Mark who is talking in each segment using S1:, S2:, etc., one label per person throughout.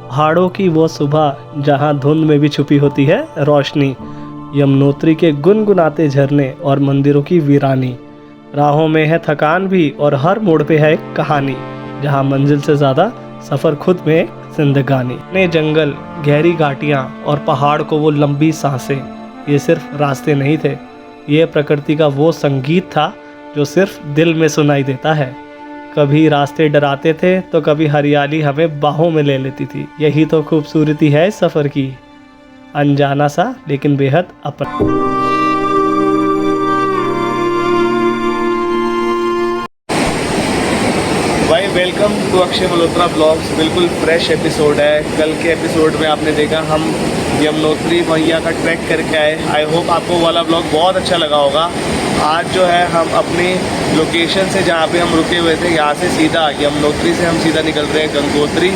S1: पहाड़ों की वो सुबह जहाँ धुंध में भी छुपी होती है रोशनी, यमुनोत्री के गुनगुनाते झरने और मंदिरों की वीरानी। राहों में है थकान भी और हर मोड़ पे है एक कहानी, जहाँ मंजिल से ज़्यादा सफ़र खुद में एक जिंदगानी। ने जंगल, गहरी घाटियाँ और पहाड़ को वो लंबी सांसें, ये सिर्फ रास्ते नहीं थे, ये प्रकृति का वो संगीत था जो सिर्फ दिल में सुनाई देता है। कभी रास्ते डराते थे तो कभी हरियाली हमें बाहों में ले लेती थी। यही तो खूबसूरती है इस सफ़र की, अनजाना सा लेकिन बेहद अपना। भाई welcome to Akshay Malhotra blogs. बिल्कुल फ्रेश एपिसोड है। कल के एपिसोड में आपने देखा हम यमुनोत्री मैया का ट्रैक करके आए। आई होप आपको वाला ब्लॉग बहुत अच्छा लगा होगा। आज जो है हम अपनी लोकेशन से जहाँ पे हम रुके हुए थे, यहाँ से सीधा यमुनोत्री से हम सीधा निकल रहे हैं गंगोत्री।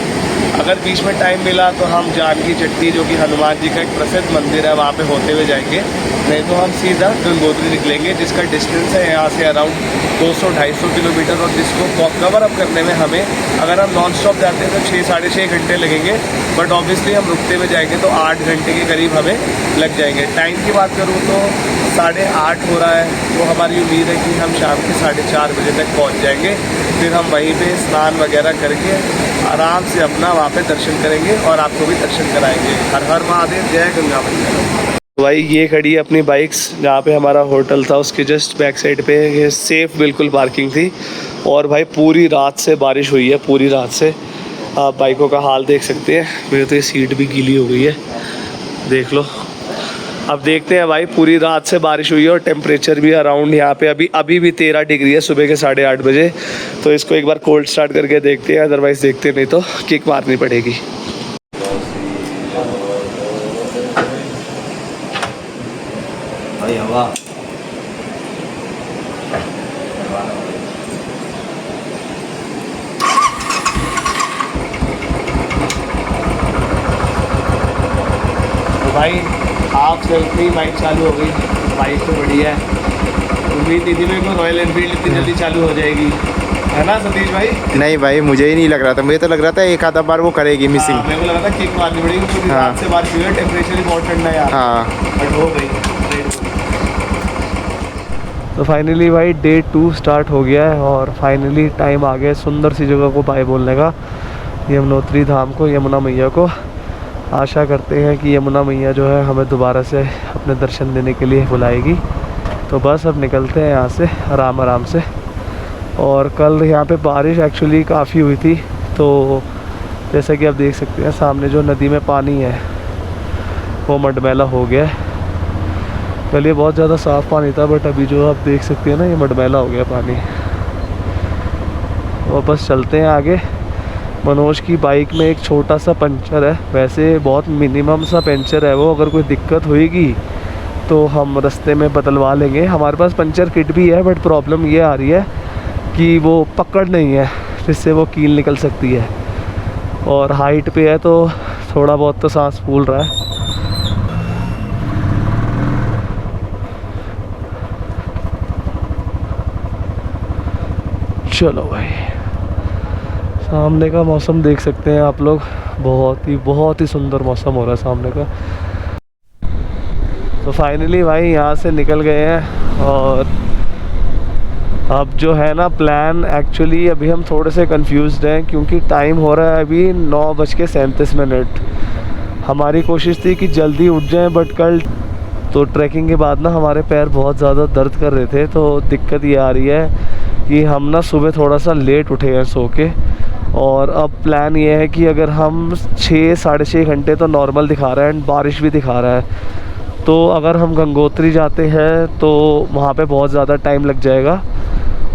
S1: अगर बीच में टाइम मिला तो हम जानकी चट्टी, जो कि हनुमान जी का एक प्रसिद्ध मंदिर है, वहाँ पे होते हुए जाएंगे। नहीं तो हम सीधा गंगोत्री निकलेंगे, जिसका डिस्टेंस है यहाँ से अराउंड 200-250 किलोमीटर, और जिसको कवर अप करने में हमें, अगर हम नॉन स्टॉप जाते हैं तो 6-6.5 घंटे लगेंगे, बट ऑब्वियसली हम रुकते हुए जाएंगे तो 8 घंटे के करीब हमें लग जाएंगे। टाइम की बात करूँ तो 8:30 हो रहा है, तो हमारी उम्मीद है कि हम शाम के 4:30 बजे तक पहुँच जाएंगे। फिर हम वहीं पे स्नान वगैरह करके आराम से अपना वहाँ पे दर्शन करेंगे और आपको भी दर्शन कराएंगे। हर हर महादेव, जय गंगा मैया। भाई ये खड़ी है अपनी बाइक्स, जहाँ पे हमारा होटल था उसके जस्ट बैक साइड पे। ये सेफ़ बिल्कुल पार्किंग थी। और भाई पूरी रात से बारिश हुई है, पूरी रात से। आप बाइकों का हाल देख सकते हैं। मेरी तो ये सीट भी गीली हो गई है, देख लो। अब देखते हैं भाई, पूरी रात से बारिश हुई है और टेम्परेचर भी अराउंड यहाँ पे अभी भी 13 डिग्री है सुबह के 8:30 बजे। तो इसको एक बार कोल्ड स्टार्ट करके देखते हैं, अदरवाइज़ देखते नहीं तो किक मारनी पड़ेगी। भाई हवा तो भाई हाफ सेल्फी बाइक चालू हो गई। बाइक तो बढ़िया है। उम्मीद नहीं थी मेरे को रॉयल एनफील्ड इतनी जल्दी चालू हो जाएगी, है ना सतीश भाई?
S2: नहीं भाई, मुझे ही नहीं लग रहा था। मुझे तो लग रहा था एक आधा बार वो करेगी मिसिंग।
S1: मेरे को लगा था किक मारनी पड़ेगी, पूरी रात से बारिश हुई है, टेम्परेचर ही बहुत ठंडा है यार।
S2: हाँ,
S1: बट हो गई। तो फाइनली भाई डे 2 स्टार्ट हो गया है और फाइनली टाइम आ गया सुंदर सी जगह को बाय बोलने का, यमुनोत्री धाम को, यमुना मैया को। आशा करते हैं कि यमुना मैया जो है हमें दोबारा से अपने दर्शन देने के लिए बुलाएगी। तो बस अब निकलते हैं यहाँ से आराम से। और कल यहाँ पे बारिश एक्चुअली काफ़ी हुई थी, तो जैसा कि आप देख सकते हैं सामने जो नदी में पानी है वो मटमैला हो गया है। कल ये बहुत ज़्यादा साफ़ पानी था, बट अभी जो आप देख सकते हैं ना, ये मटमैला हो गया पानी। और बस चलते हैं आगे। मनोज की बाइक में एक छोटा सा पंचर है, वैसे बहुत मिनिमम सा पंचर है वो। अगर कोई दिक्कत होएगी तो हम रास्ते में बदलवा लेंगे। हमारे पास पंचर किट भी है, बट प्रॉब्लम ये आ रही है कि वो पकड़ नहीं है, जिससे वो कील निकल सकती है। और हाइट पे है तो थोड़ा बहुत तो सांस फूल रहा है। चलो भाई, सामने का मौसम देख सकते हैं आप लोग, बहुत ही सुंदर मौसम हो रहा है सामने का। तो फाइनली भाई यहाँ से निकल गए हैं। और अब जो है ना प्लान, एक्चुअली अभी हम थोड़े से कंफ्यूज्ड हैं, क्योंकि टाइम हो रहा है अभी 9:37। हमारी कोशिश थी कि जल्दी उठ जाएं, बट कल तो ट्रैकिंग के बाद ना हमारे पैर बहुत ज़्यादा दर्द कर रहे थे। तो दिक्कत ये आ रही है कि हम ना सुबह थोड़ा सा लेट उठे हैं सो के। और अब प्लान ये है कि अगर हम 6-6.5 घंटे तो नॉर्मल दिखा रहा है एंड बारिश भी दिखा रहा है, तो अगर हम गंगोत्री जाते हैं तो वहाँ पे बहुत ज़्यादा टाइम लग जाएगा।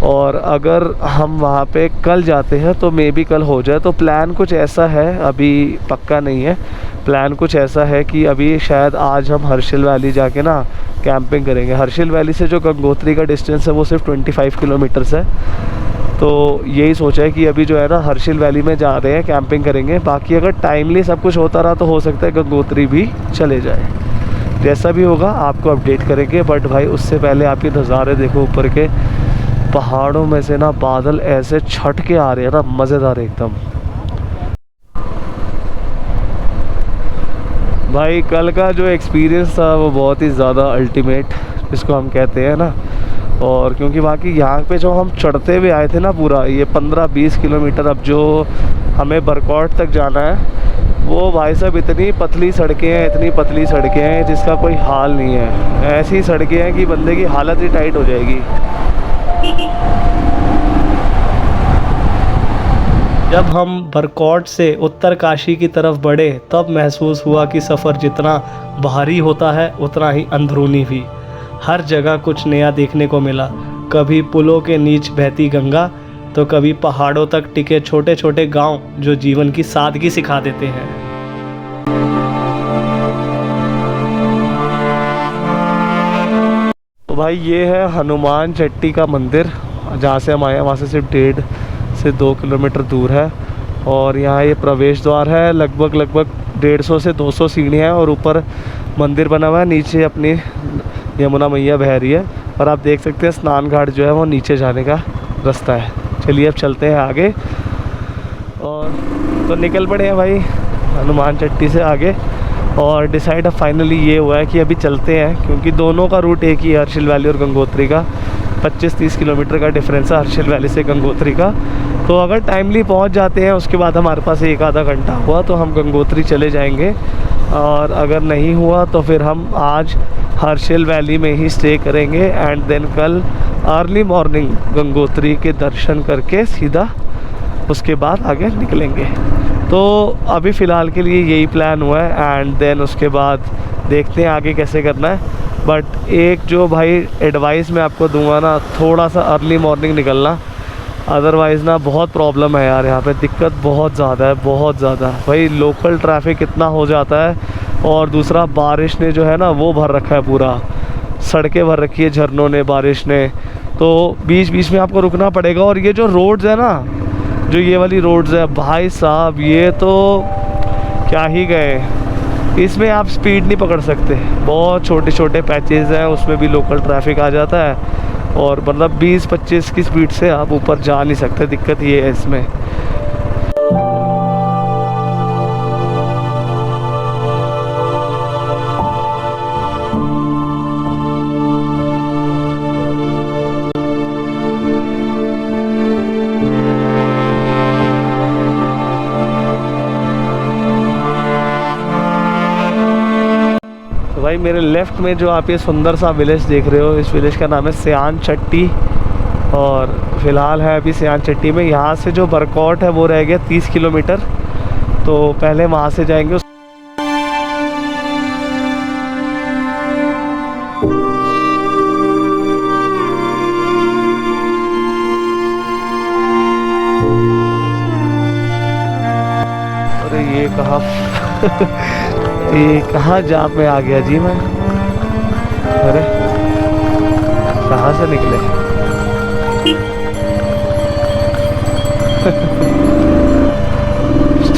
S1: और अगर हम वहाँ पे कल जाते हैं तो मे बी कल हो जाए। तो प्लान कुछ ऐसा है, अभी पक्का नहीं है। प्लान कुछ ऐसा है कि अभी शायद आज हम हर्षिल वैली जाके ना कैंपिंग करेंगे। हर्षिल वैली से जो गंगोत्री का डिस्टेंस है वो सिर्फ 25 किलोमीटर्स है। तो यही सोचा है कि अभी जो है ना हर्षिल वैली में जा रहे हैं, कैंपिंग करेंगे। बाकी अगर टाइमली सब कुछ होता रहा तो हो सकता है गंगोत्री भी चले जाए। जैसा भी होगा आपको अपडेट करेंगे। बट भाई उससे पहले आप ये नज़ारे देखो, ऊपर के पहाड़ों में से ना बादल ऐसे छट के आ रहे हैं ना, मज़ेदार एकदम। भाई कल का जो एक्सपीरियंस था वो बहुत ही ज़्यादा अल्टीमेट जिसको हम कहते हैं ना। और क्योंकि बाकी यहाँ पे जो हम चढ़ते हुए आए थे ना पूरा ये 15-20 किलोमीटर, अब जो हमें बरकौट तक जाना है वो भाई साहब इतनी पतली सड़कें हैं, इतनी पतली सड़कें हैं जिसका कोई हाल नहीं है। ऐसी सड़कें हैं कि बंदे की हालत ही टाइट हो जाएगी। जब हम बरकौट से उत्तरकाशी की तरफ बढ़े तब महसूस हुआ कि सफ़र जितना बाहरी होता है उतना ही अंदरूनी भी। हर जगह कुछ नया देखने को मिला। कभी पुलों के नीच बहती गंगा तो कभी पहाड़ों तक टिके छोटे छोटे गांव जो जीवन की सादगी सिखा देते हैं। तो भाई ये है हनुमान चट्टी का मंदिर, जहाँ से हम आए हैं वहाँ से सिर्फ 1.5 से 2 किलोमीटर दूर है। और यहाँ ये प्रवेश द्वार है, लगभग 150 से 200 सीढ़ियाँ हैं और ऊपर मंदिर बना हुआ है। नीचे अपनी यमुना मैया बह रही है और आप देख सकते हैं स्नान घाट जो है वो नीचे जाने का रास्ता है। चलिए अब चलते हैं आगे। और तो निकल पड़े हैं भाई हनुमान चट्टी से आगे। और डिसाइड अब फाइनली ये हुआ है कि अभी चलते हैं, क्योंकि दोनों का रूट एक ही है, हर्षिल वैली और गंगोत्री का। 25-30 किलोमीटर का डिफरेंस है हर्षिल वैली से गंगोत्री का। तो अगर टाइमली पहुंच जाते हैं उसके बाद हमारे पास 1-आधा घंटा हुआ तो हम गंगोत्री चले जाएंगे, और अगर नहीं हुआ तो फिर हम आज हर्षिल वैली में ही स्टे करेंगे एंड देन कल अर्ली मॉर्निंग गंगोत्री के दर्शन करके सीधा उसके बाद आगे निकलेंगे। तो अभी फ़िलहाल के लिए यही प्लान हुआ है एंड देन उसके बाद देखते हैं आगे कैसे करना है। बट एक जो भाई एडवाइस मैं आपको दूंगा ना, थोड़ा सा अर्ली मॉर्निंग निकलना, अदरवाइज़ ना बहुत प्रॉब्लम है यार। यहाँ पे दिक्कत बहुत ज़्यादा है, बहुत ज़्यादा भाई। लोकल ट्रैफिक इतना हो जाता है, और दूसरा बारिश ने जो है ना वो भर रखा है, पूरा सड़कें भर रखी है झरनों ने, बारिश ने। तो बीच बीच में आपको रुकना पड़ेगा। और ये जो रोड्स है ना, जो ये वाली रोड्स है भाई साहब, ये तो क्या ही गए, इसमें आप स्पीड नहीं पकड़ सकते। बहुत छोटे छोटे पैचेस हैं, उसमें भी लोकल ट्रैफिक आ जाता है, और मतलब 20-25 की स्पीड से आप ऊपर जा नहीं सकते। दिक्कत ये है इसमें। भाई मेरे लेफ़्ट में जो आप ये सुंदर सा विलेज देख रहे हो, इस विलेज का नाम है सियान चट्टी। और फ़िलहाल है अभी सियान चट्टी में। यहाँ से जो बरकौट है वो रह गया 30 किलोमीटर, तो पहले वहाँ से जाएंगे। अरे ये कहाँ ये कहाँ जाप में आ गया जी मैं। अरे कहाँ से निकले।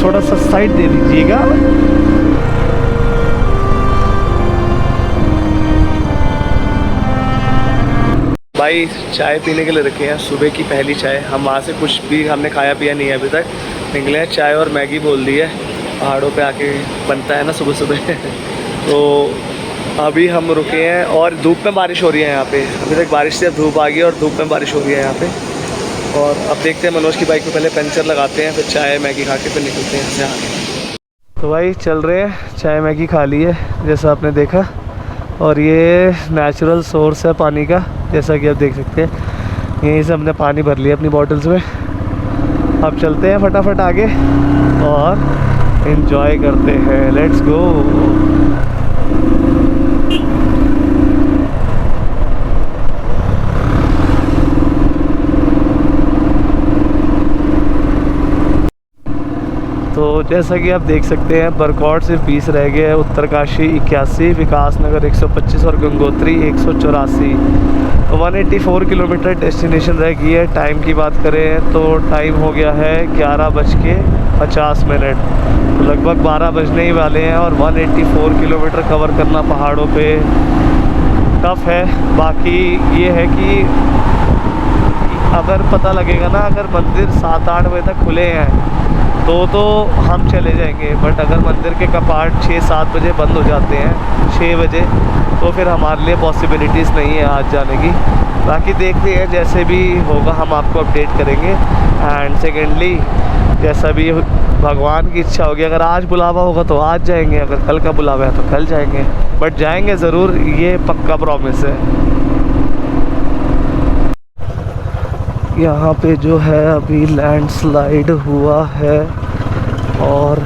S1: थोड़ा सा साइड दे दीजिएगा। भाई चाय पीने के लिए रखे हैं, सुबह की पहली चाय। हम वहाँ से कुछ भी हमने खाया पिया नहीं है अभी तक, निकले हैं चाय और मैगी बोल दी है। पहाड़ों पे आके बनता है ना सुबह सुबह। तो अभी हम रुके हैं और धूप में बारिश हो रही है यहाँ पे। अभी तक बारिश से अब धूप आ गई और धूप में बारिश हो रही है यहाँ पे। और अब देखते हैं मनोज की बाइक पे पहले पंचर लगाते हैं, फिर चाय मैगी खा के फिर निकलते हैं यहाँ से आगे। तो भाई चल रहे हैं, चाय मैगी खा ली है जैसा आपने देखा। और ये नेचुरल सोर्स है पानी का, जैसा कि आप देख सकते हैं। यहीं से हमने पानी भर लिया अपनी बॉटल्स में। अब चलते हैं फटाफट आगे और एंजॉय करते हैं। Let's go. तो जैसा कि आप देख सकते हैं बरकौट सिर्फ 20 रह गए हैं, उत्तरकाशी 81, विकासनगर 125 और गंगोत्री 184। तो 184 किलोमीटर डेस्टिनेशन रह गई है। टाइम की बात करें तो टाइम हो गया है 11:50। तो लगभग 12 बजने ही वाले हैं और 184 किलोमीटर कवर करना पहाड़ों पे टफ है। बाकी ये है कि अगर पता लगेगा ना, अगर मंदिर 7-8 बजे तक खुले हैं तो हम चले जाएंगे, बट अगर मंदिर के कपाट 6-7 बजे बंद हो जाते हैं, 6 बजे, तो फिर हमारे लिए पॉसिबिलिटीज़ नहीं है आज जाने की। बाकी देखते हैं, जैसे भी होगा हम आपको अपडेट करेंगे। एंड सेकेंडली, जैसा भी भगवान की इच्छा होगी, अगर आज बुलावा होगा तो आज जाएंगे, अगर कल का बुलावा है तो कल जाएंगे, बट जाएंगे ज़रूर, ये पक्का प्रॉमिस है। यहाँ पे जो है अभी लैंडस्लाइड हुआ है और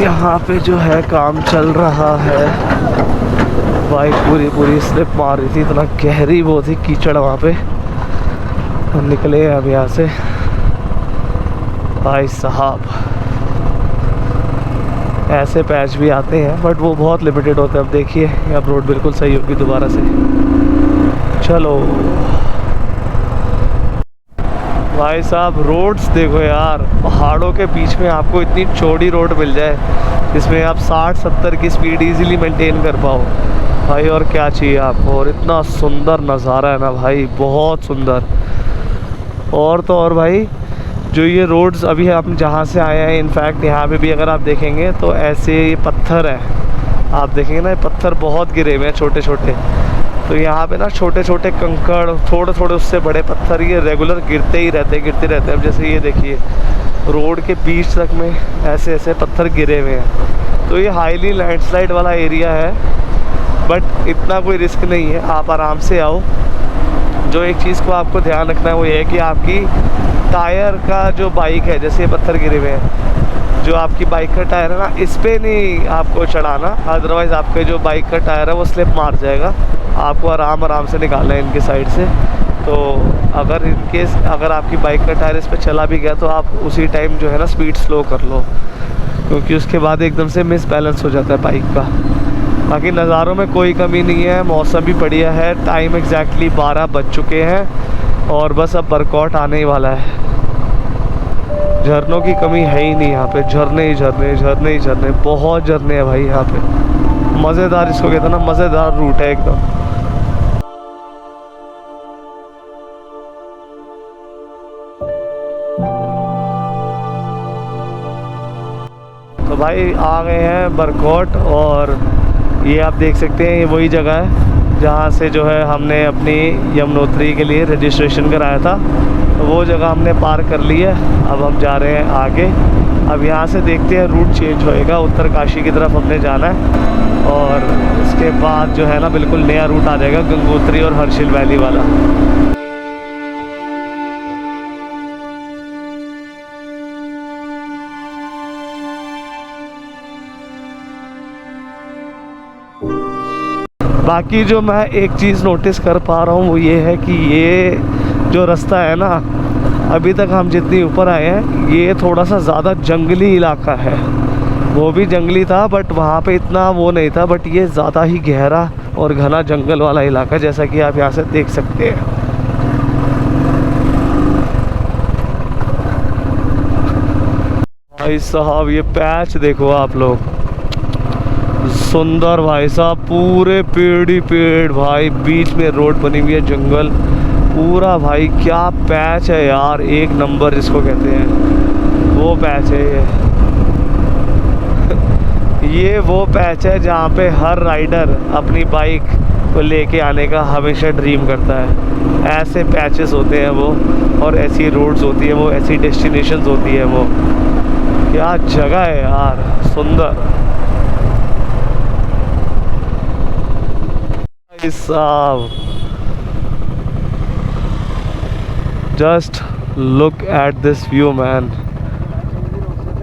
S1: यहाँ पे जो है काम चल रहा है। बाइक पूरी स्लिप मार रही थी, इतना गहरी वो थी कीचड़ वहाँ पे। हम निकले अब यहाँ से। भाई साहब, ऐसे पैच भी आते हैं बट वो बहुत लिमिटेड होते हैं। अब देखिए अब रोड बिल्कुल सही होगी दोबारा से। चलो भाई साहब, रोड्स देखो यार, पहाड़ों के बीच में आपको इतनी चौड़ी रोड मिल जाए जिसमें आप 60-70 की स्पीड इजीली मेंटेन कर पाओ भाई, और क्या चाहिए आपको। और इतना सुंदर नज़ारा है ना भाई, बहुत सुंदर। और तो और भाई, जो ये रोड्स अभी हम जहाँ से आए हैं, इनफैक्ट यहाँ पे भी अगर आप देखेंगे तो ऐसे ये पत्थर है, आप देखेंगे ना, ये पत्थर बहुत गिरे हुए हैं छोटे छोटे। तो यहाँ पे ना छोटे छोटे कंकड़, थोड़े उससे बड़े पत्थर, ये रेगुलर गिरते ही रहते हैं। अब जैसे ये देखिए, रोड के बीच तक में ऐसे पत्थर गिरे हुए हैं। तो ये हाईली लैंडस्लाइड वाला एरिया है, बट इतना कोई रिस्क नहीं है, आप आराम से आओ। जो एक चीज़ को आपको ध्यान रखना है वो ये है कि आपकी टायर का जो बाइक है, जैसे ये पत्थर गिरे हुए हैं, जो आपकी बाइक का टायर है ना, इस पर नहीं आपको चढ़ाना, अदरवाइज़ आपके जो बाइक का टायर है वो स्लिप मार जाएगा। आपको आराम से निकालना है इनके साइड से। तो अगर आपकी बाइक का टायर इस पर चला भी गया तो आप उसी टाइम जो है ना स्पीड स्लो कर लो, क्योंकि उसके बाद एकदम से मिसबैलेंस हो जाता है बाइक का। बाकी नज़ारों में कोई कमी नहीं है, मौसम भी बढ़िया है। टाइम एग्जैक्टली 12 बज चुके हैं और बस अब वर्कआउट आने ही वाला है। झरनों की कमी है ही नहीं यहाँ पे, झरने ही झरने, बहुत झरने हैं भाई यहाँ पे। मज़ेदार इसको कहते हैं ना, मज़ेदार रूट है एकदम। तो भाई आ गए हैं बरकोट, और ये आप देख सकते हैं, ये वही जगह है जहाँ से जो है हमने अपनी यमुनोत्री के लिए रजिस्ट्रेशन कराया था। तो वो जगह हमने पार कर ली है, अब हम जा रहे हैं आगे। अब यहाँ से देखते हैं, रूट चेंज होएगा, उत्तरकाशी की तरफ हमने जाना है, और इसके बाद जो है ना बिल्कुल नया रूट आ जाएगा, गंगोत्री और हर्षिल वैली वाला। बाकी जो मैं एक चीज़ नोटिस कर पा रहा हूँ वो ये है कि ये जो रास्ता है ना, अभी तक हम जितनी ऊपर आए हैं, ये थोड़ा सा ज़्यादा जंगली इलाका है। वो भी जंगली था बट वहाँ पे इतना वो नहीं था, बट ये ज़्यादा ही गहरा और घना जंगल वाला इलाका, जैसा कि आप यहाँ से देख सकते हैं। भाई साहब, ये पैच देखो आप लोग, सुंदर भाई साहब, पूरे पेड़ ही पेड़ भाई, बीच में रोड बनी हुई है, जंगल पूरा भाई। क्या पैच है यार, एक नंबर जिसको कहते हैं, वो पैच है ये। ये वो पैच है जहाँ पे हर राइडर अपनी बाइक को लेके आने का हमेशा ड्रीम करता है। ऐसे पैचेस होते हैं वो, और ऐसी रोड्स होती है वो, ऐसी डेस्टिनेशंस होती है वो। क्या जगह है यार, सुंदर। साहब, just look at this view man,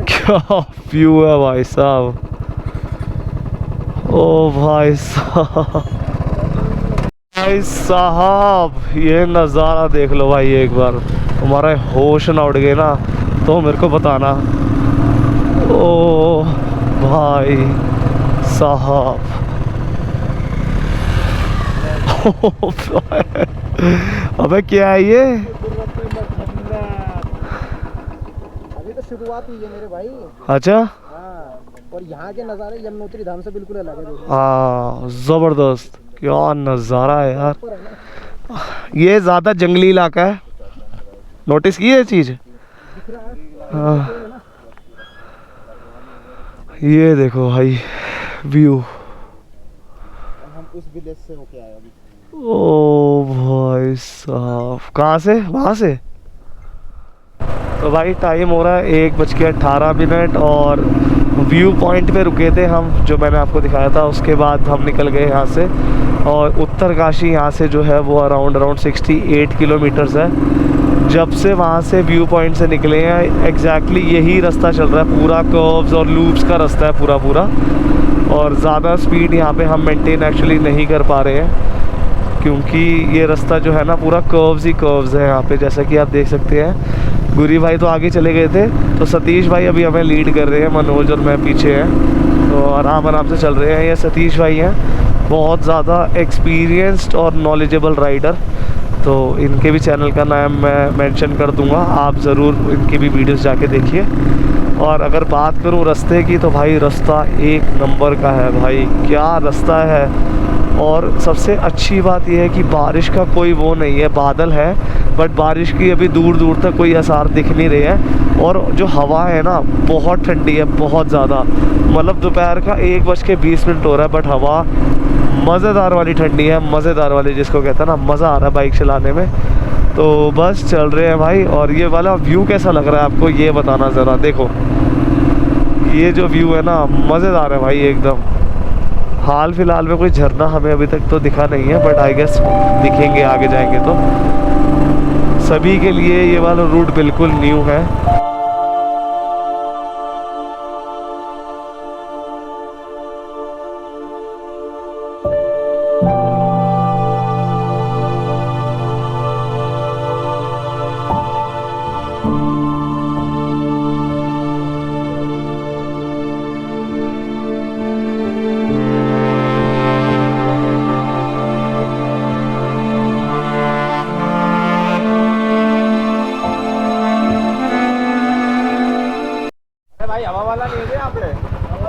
S1: क्या व्यू है भाई साहब। ओ भाई साहब, ये नज़ारा देख लो भाई एक बार, तुम्हारा होश ना उड़ गए ना तो मेरे को बताना। ओ भाई साहब, अबे क्या है ये?
S3: अभी तो शुरुआत हुई है मेरे भाई।
S1: अच्छा,
S3: हाँ, और यहाँ के नज़ारे यमुनोत्री धाम से बिल्कुल अलग है।
S1: हाँ, ज़बरदस्त, क्या नज़ारा है यार। ये ज़्यादा जंगली इलाका है, नोटिस की है चीज़? हाँ, ये देखो भाई व्यू।
S3: हम उस विलेज से होके आए अभी।
S1: ओ भाई साहब, कहाँ से? वहाँ से। तो भाई टाइम हो रहा है 1:18 और व्यू पॉइंट पे रुके थे हम, जो मैंने आपको दिखाया था। उसके बाद हम निकल गए यहाँ से, और उत्तरकाशी यहाँ से जो है वो अराउंड 68 किलोमीटर्स है। जब से वहाँ से व्यू पॉइंट से निकले हैं एग्जैक्टली यही रास्ता चल रहा है, पूरा कर्व्स और लूप्स का रास्ता है पूरा पूरा। और ज़्यादा स्पीड यहाँ पे हम मेंटेन एक्चुअली नहीं कर पा रहे हैं, क्योंकि ये रास्ता जो है ना पूरा कर्व्स ही कर्व्स है यहाँ पे, जैसा कि आप देख सकते हैं। गुरी भाई तो आगे चले गए थे, तो सतीश भाई अभी हमें लीड कर रहे हैं, मनोज और मैं पीछे हैं, तो आराम आराम से चल रहे हैं। ये सतीश भाई हैं, बहुत ज़्यादा एक्सपीरियंस्ड और नॉलेजेबल राइडर, तो इनके भी चैनल का नाम मैं मेंशन कर दूंगा, आप ज़रूर इनकी भी वीडियोस जाके देखिए। और अगर बात करूं रास्ते की, तो भाई रास्ता एक नंबर का है भाई, क्या रास्ता है। और सबसे अच्छी बात यह है कि बारिश का कोई वो नहीं है, बादल है बट बारिश की अभी दूर दूर तक कोई आसार दिख नहीं रहे हैं। और जो हवा है ना बहुत ठंडी है, बहुत ज़्यादा, मतलब दोपहर का 1:20 हो रहा है, बट हवा मज़ेदार वाली ठंडी है, मज़ेदार वाली, जिसको कहते हैं ना मज़ा आ रहा है बाइक चलाने में। तो बस चल रहे हैं भाई। और ये वाला व्यू कैसा लग रहा है आपको, ये बताना ज़रा। देखो ये जो व्यू है ना मज़ेदार है भाई एकदम। हाल फिलहाल में कोई झरना हमें अभी तक तो दिखा नहीं है, बट आई गेस दिखेंगे आगे जाएंगे तो। सभी के लिए ये वाला रूट बिल्कुल न्यू है।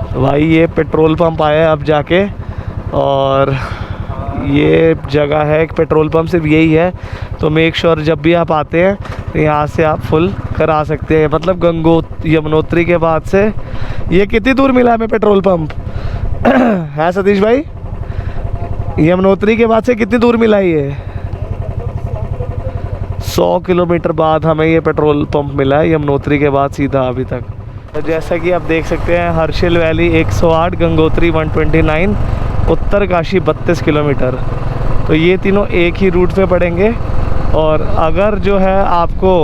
S1: तो भाई ये पेट्रोल पंप आया है अब जाके, और ये जगह है एक पेट्रोल पंप सिर्फ यही है, तो मेक श्योर जब भी आप आते हैं तो यहाँ से आप फुल करा सकते हैं। मतलब यमुनोत्री के बाद से ये कितनी दूर मिला हमें पेट्रोल पंप है सतीश भाई? यमुनोत्री के बाद से कितनी दूर मिला ये? 100 किलोमीटर बाद हमें ये पेट्रोल पंप मिला है यमुनोत्री के बाद सीधा अभी तक। तो जैसा कि आप देख सकते हैं हर्षिल वैली 108, गंगोत्री 129, उत्तरकाशी 32 किलोमीटर। तो ये तीनों एक ही रूट पे पड़ेंगे। और अगर जो है आपको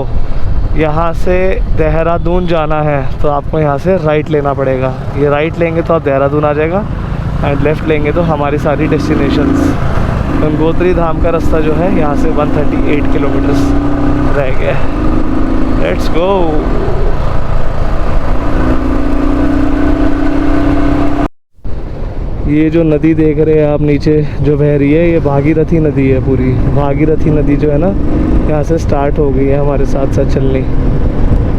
S1: यहाँ से देहरादून जाना है तो आपको यहाँ से राइट लेना पड़ेगा। ये राइट लेंगे तो आप देहरादून आ जाएगा, एंड लेफ़्ट लेंगे तो हमारी सारी डेस्टिनेशंस। गंगोत्री धाम का रास्ता जो है यहाँ से 138 किलोमीटर्स रह गया। Let's go. ये जो नदी देख रहे हैं आप नीचे जो बह रही है, ये भागीरथी नदी है पूरी। भागीरथी नदी जो है ना यहाँ से स्टार्ट हो गई है हमारे साथ साथ चलनी,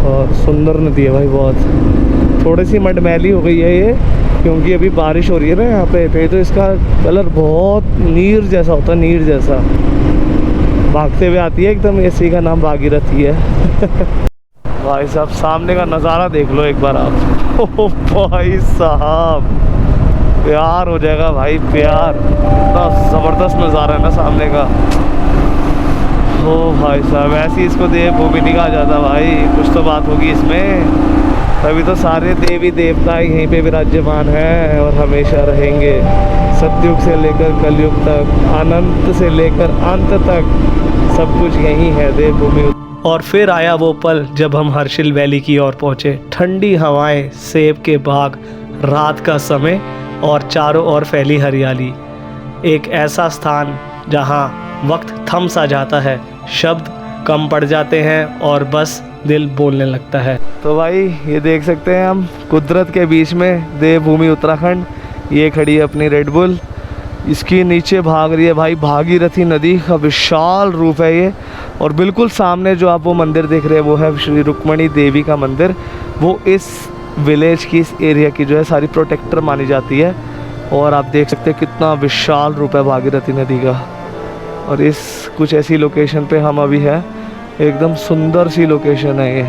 S1: और सुंदर नदी है भाई बहुत। थोड़ी सी मटमैली हो गई है ये, क्योंकि अभी बारिश हो रही है ना यहाँ पे तो इसका कलर बहुत नीर जैसा होता है, नीर जैसा भागते हुए आती है एकदम। इसी का नाम भागीरथी है भाई साहब सामने का नज़ारा देख लो एक बार आप। ओ भाई साहब प्यार हो जाएगा भाई, प्यार। इतना ज़बरदस्त नज़ारा है ना सामने का। ओ भाई साहब ऐसी इसको देवभूमि नहीं कहा जाता भाई, कुछ तो बात होगी इसमें, तभी तो सारे देवी देवता यहीं पे विराजमान हैं और हमेशा रहेंगे। सतयुग से लेकर कलयुग तक, अनंत से लेकर अंत तक सब कुछ यहीं है देवभूमि। और फिर आया वो पल जब हम हर्षिल वैली की ओर पहुँचे। ठंडी हवाएं, सेब के बाग, रात का समय और चारों ओर फैली हरियाली। एक ऐसा स्थान जहां वक्त थम सा जाता है, शब्द कम पड़ जाते हैं और बस दिल बोलने लगता है। तो भाई ये देख सकते हैं हम कुदरत के बीच में देवभूमि उत्तराखंड। ये खड़ी है अपनी रेड बुल, इसकी नीचे भाग रही है भाई भागीरथी नदी का विशाल रूप है ये। और बिल्कुल सामने जो आप वो मंदिर देख रहे हैं वो है श्री रुक्मणी देवी का मंदिर। वो इस विलेज की, इस एरिया की जो है सारी प्रोटेक्टर मानी जाती है। और आप देख सकते हैं कितना विशाल रूप है भागीरथी नदी का। और इस कुछ ऐसी लोकेशन पे हम अभी हैं, एकदम सुंदर सी लोकेशन है ये।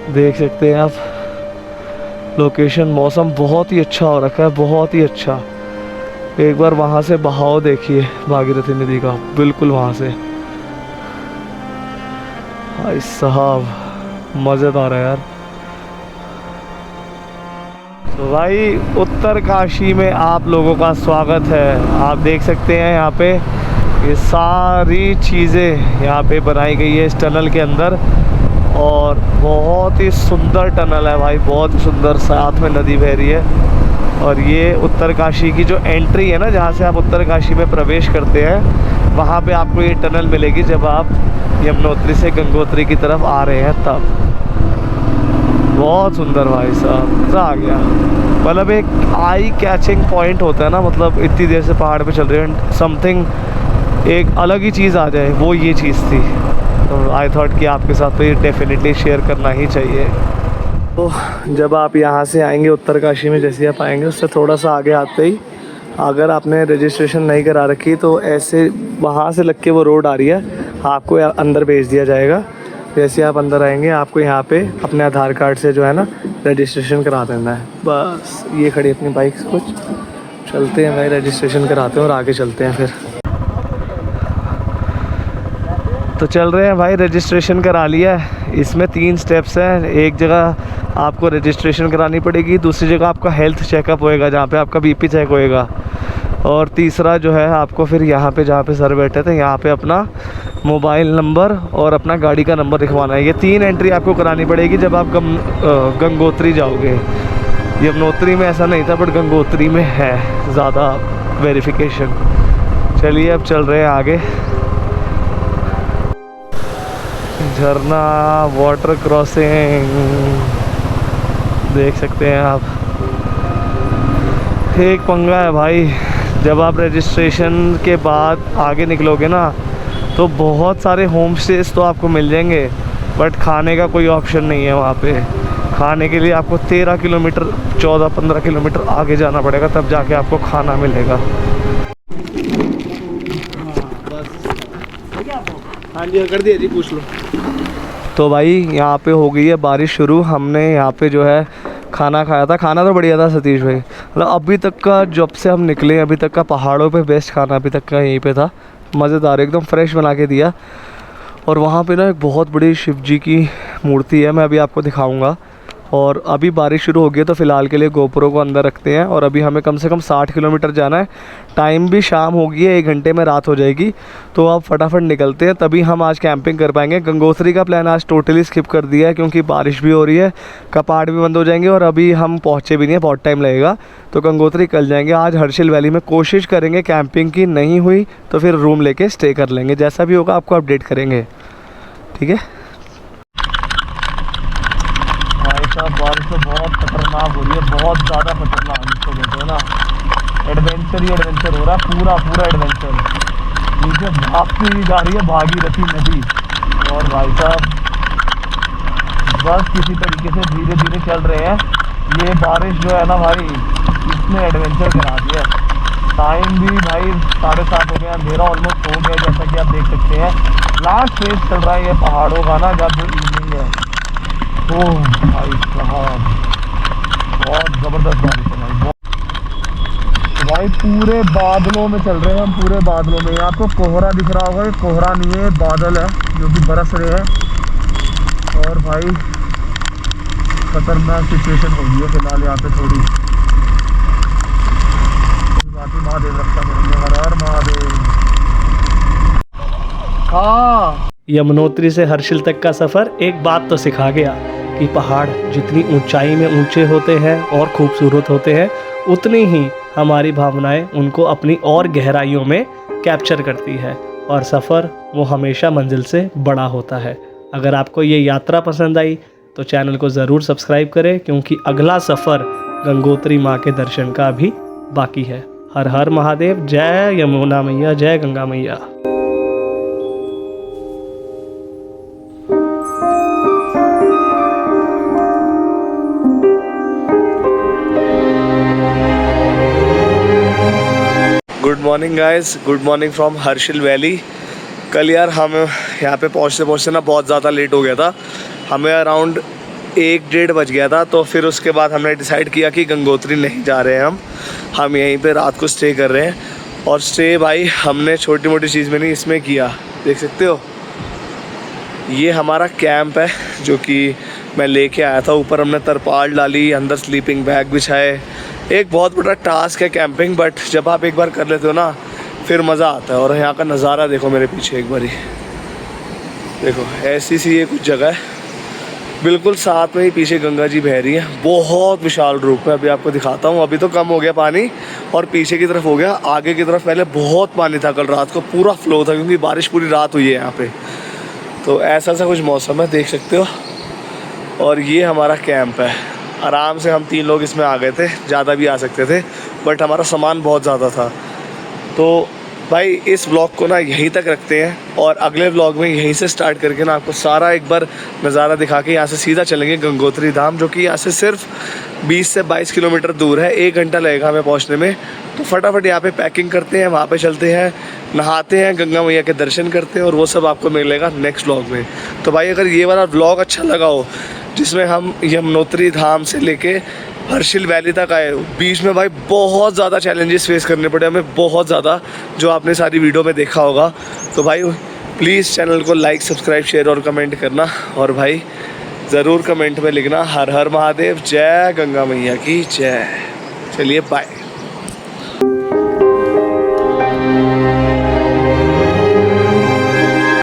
S1: देख सकते हैं आप लोकेशन, मौसम बहुत ही अच्छा हो रखा है, बहुत ही अच्छा। एक बार वहाँ से बहाव देखिए भागीरथी नदी का, बिल्कुल वहाँ से। भाई साहब मज़ेदार है यार। तो भाई उत्तरकाशी में आप लोगों का स्वागत है। आप देख सकते हैं यहाँ पे ये सारी चीज़ें यहाँ पे बनाई गई है इस टनल के अंदर, और बहुत ही सुंदर टनल है भाई, बहुत ही सुंदर। साथ में नदी बह रही है, और ये उत्तरकाशी की जो एंट्री है ना, जहाँ से आप उत्तरकाशी में प्रवेश करते हैं, वहाँ पे आपको ये टनल मिलेगी जब आप यमुनोत्री से गंगोत्री की तरफ आ रहे हैं तब। बहुत सुंदर भाई साहब, मज़ा आ गया। मतलब एक आई कैचिंग पॉइंट होता है ना, मतलब इतनी देर से पहाड़ पे चल रहे हैं, समथिंग एक अलग ही चीज़ आ जाए, वो ये चीज़ थी। तो आई थॉट कि आपके साथ तो ये डेफिनेटली शेयर करना ही चाहिए। तो जब आप यहाँ से आएंगे उत्तरकाशी में, जैसे आप आएंगे उससे थोड़ा सा आगे आते ही, अगर आपने रजिस्ट्रेशन नहीं करा रखी तो ऐसे वहाँ से लग के वो रोड आ रही है, आपको अंदर भेज दिया जाएगा। जैसे आप अंदर आएंगे आपको यहाँ पे अपने आधार कार्ड से जो है ना रजिस्ट्रेशन करा देना है। बस ये खड़ी अपनी बाइक्स, कुछ चलते हैं भाई, रजिस्ट्रेशन कराते हैं और आगे चलते हैं फिर। तो चल रहे हैं भाई, रजिस्ट्रेशन करा लिया है। इसमें 3 स्टेप्स हैं। एक जगह आपको रजिस्ट्रेशन करानी पड़ेगी, दूसरी जगह आपका हेल्थ चेकअप होएगा जहाँ पे आपका बीपी चेक होएगा, और तीसरा जो है आपको फिर यहाँ पे जहाँ पे सर बैठे थे यहाँ पे अपना मोबाइल नंबर और अपना गाड़ी का नंबर लिखवाना है। ये 3 एंट्री आपको करानी पड़ेगी जब आप गंगोत्री जाओगे। यमुनोत्री में ऐसा नहीं था, बट गंगोत्री में है ज़्यादा वेरिफिकेशन। चलिए अब चल रहे हैं आगे। झरना, वाटर क्रॉसिंग देख सकते हैं आप। एक पंगा है भाई, जब आप रजिस्ट्रेशन के बाद आगे निकलोगे ना तो बहुत सारे होम स्टेज तो आपको मिल जाएंगे, बट खाने का कोई ऑप्शन नहीं है वहाँ पे। खाने के लिए आपको 13 किलोमीटर 14-15 किलोमीटर आगे जाना पड़ेगा, तब जाके आपको खाना मिलेगा। हाँ जी कर दिया जी, पूछ लो। तो भाई यहाँ पे हो गई है बारिश शुरू। हमने यहाँ पे जो है खाना खाया था, खाना तो बढ़िया था सतीश भाई। मतलब अभी तक का, जब से हम निकले अभी तक का पहाड़ों पे बेस्ट खाना अभी तक का यहीं पे था। मज़ेदार, एकदम फ्रेश बना के दिया। और वहाँ पे ना एक बहुत बड़ी शिव जी की मूर्ति है, मैं अभी आपको दिखाऊंगा। और अभी बारिश शुरू हो गई है तो फ़िलहाल के लिए गोप्रो को अंदर रखते हैं। और अभी हमें कम से कम 60 किलोमीटर जाना है। टाइम भी शाम हो गई है, 1 घंटे में रात हो जाएगी, तो अब फटाफट निकलते हैं, तभी हम आज कैंपिंग कर पाएंगे। गंगोत्री का प्लान आज टोटली स्किप कर दिया है क्योंकि बारिश भी हो रही है, कपाट भी बंद हो जाएंगे और अभी हम पहुँचे भी नहीं है, बहुत टाइम लगेगा। तो गंगोत्री कल जाएंगे। आज हर्षिल वैली में कोशिश करेंगे कैंपिंग की, नहीं हुई तो फिर रूम लेके स्टे कर लेंगे। जैसा भी होगा आपको अपडेट करेंगे, ठीक है। बारिश तो बहुत खतरनाक हो रही है, बहुत ज़्यादा खतरनाक जिसको कहते हैं ना। एडवेंचर ही एडवेंचर हो रहा है, पूरा पूरा एडवेंचर। नीचे भागती जा रही है भागीरथी नदी, और भाई साहब बस किसी तरीके से धीरे धीरे चल रहे हैं। ये बारिश जो है ना भाई, इसने एडवेंचर करा दिया। टाइम भी भाई 7:30 हो गया, अंधेरा ऑलमोस्ट हो गया, जैसा कि आप देख सकते हैं। लास्ट फेज चल रहा है ये पहाड़ों का ना, जब इवनिंग है। ओह भाई साहब बहुत ज़बरदस्त बारिश है भाई। तो भाई पूरे बादलों में चल रहे हैं हम, पूरे बादलों में। आपको कोहरा दिख रहा होगा, ये कोहरा नहीं है, बादल है जो कि बरस रहे हैं। और भाई खतरनाक सिचुएशन हो गई है फिलहाल यहाँ पे थोड़ी। बाकी महादेव रक्षा करेंगे, हर हर महादेव। हाँ, यमुनोत्री से हर्षिल तक का सफ़र एक बात तो सिखा गया कि पहाड़ जितनी ऊंचाई में ऊंचे होते हैं और खूबसूरत होते हैं, उतनी ही हमारी भावनाएं उनको अपनी और गहराइयों में कैप्चर करती है, और सफ़र वो हमेशा मंजिल से बड़ा होता है। अगर आपको ये यात्रा पसंद आई तो चैनल को ज़रूर सब्सक्राइब करें, क्योंकि अगला सफ़र गंगोत्री माँ के दर्शन का भी बाकी है। हर हर महादेव, जय यमुना मैया, जय गंगा मैया। Good morning guys, good morning from Harshil valley. कल यार हम यहाँ पे पहुँचते पहुँचते ना बहुत ज़्यादा लेट हो गया था। हमें अराउंड 1-1:30 बज गया था। तो फिर उसके बाद हमने डिसाइड किया कि गंगोत्री नहीं जा रहे हैं हम यहीं पे रात को स्टे कर रहे हैं। और स्टे भाई हमने छोटी मोटी चीज़ में नहीं इसमें किया, देख सकते हो ये हमारा कैंप है जो कि मैं लेके आया था। ऊपर हमने तरपाल डाली, अंदर स्लीपिंग बैग बिछाए। एक बहुत बड़ा टास्क है कैंपिंग, बट जब आप एक बार कर लेते हो ना फिर मज़ा आता है। और यहाँ का नज़ारा देखो मेरे पीछे एक बारी, देखो ऐसी सी ये कुछ जगह है, बिल्कुल साथ में ही पीछे गंगा जी बह रही है। बहुत विशाल रूप है, अभी आपको दिखाता हूँ। अभी तो कम हो गया पानी और पीछे की तरफ हो गया, आगे की तरफ पहले बहुत पानी था। कल रात को पूरा फ्लो था क्योंकि बारिश पूरी रात हुई है यहाँ पे। तो ऐसा सा कुछ मौसम है, देख सकते हो। और ये हमारा कैंप है, आराम से हम 3 लोग इसमें आ गए थे, ज़्यादा भी आ सकते थे बट हमारा सामान बहुत ज़्यादा था। तो भाई इस व्लॉग को ना यहीं तक रखते हैं और अगले व्लॉग में यहीं से स्टार्ट करके ना आपको सारा एक बार नज़ारा दिखा के यहाँ से सीधा चलेंगे गंगोत्री धाम, जो कि यहाँ से सिर्फ 20 से 22 किलोमीटर दूर है। 1 घंटा लगेगा हमें पहुँचने में। तो फटाफट यहाँ पे पैकिंग करते हैं, वहाँ पे चलते हैं, नहाते हैं, गंगा मैया के दर्शन करते हैं और वो सब आपको मिलेगा नेक्स्ट व्लॉग में। तो भाई अगर ये वाला व्लॉग अच्छा लगा हो जिसमें हम यमुनोत्री धाम से लेके हर्षिल वैली तक आए, बीच में भाई बहुत ज़्यादा चैलेंजेस फेस करने पड़े हमें, बहुत ज़्यादा, जो आपने सारी वीडियो में देखा होगा। तो भाई प्लीज़ चैनल को लाइक, सब्सक्राइब, शेयर और कमेंट करना। और भाई ज़रूर कमेंट में लिखना हर हर महादेव, जय गंगा मैया की जय। चलिए बाय।